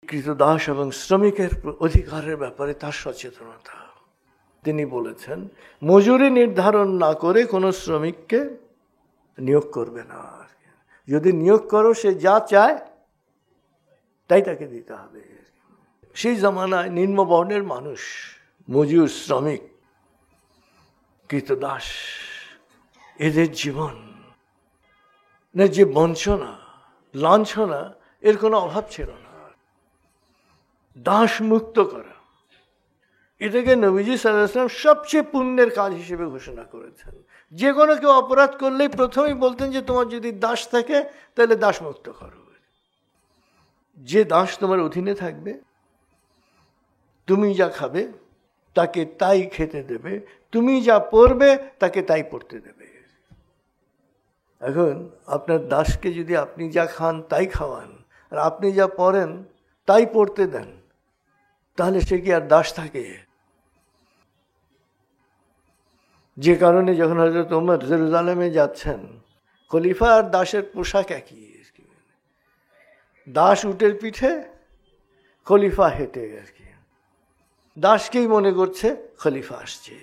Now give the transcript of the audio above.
কৃতদাস এবং শ্রমিকের অধিকারের ব্যাপারে তার সচেতনতা। তিনি বলেছেন, মজুরি নির্ধারণ না করে কোনো শ্রমিককে নিয়োগ করবে না। যদি নিয়োগ করো, সে যা চায় তাই তাকে দিতে হবে। সেই জামানায় নিম্নবর্ণের মানুষ, মজুর, শ্রমিক, কৃতদাস, এদের জীবন যে বঞ্চনা, লাঞ্ছনা, এর কোনো অভাব ছিল না। দাস মুক্ত করা, এটাকে নবীজি সাল্লাল্লাহু আলাইহি ওয়াসাল্লাম সবচেয়ে পুণ্যের কাজ হিসেবে ঘোষণা করেছেন। যে কোনো কেউ অপরাধ করলেই প্রথমেই বলতেন যে তোমার যদি দাস থাকে তাহলে দাস মুক্ত করো। যে দাস তোমার অধীনে থাকবে, তুমি যা খাবে তাকে তাই খেতে দেবে, তুমি যা পরবে তাকে তাই পরতে দেবে। এখন আপনার দাসকে যদি আপনি যা খান তাই খাওয়ান, আর আপনি যা পরেন তাই পরতে দেন, তাহলে সে কি আর দাস থাকে? যে কারণে যখন হযরত ওমর জেরুজালেমে যাচ্ছেন, খলিফা আর দাসের পোশাক একই। দাস উটের পিঠে, খলিফা হেঁটে। দাসকেই মনে করছে খলিফা আসছে।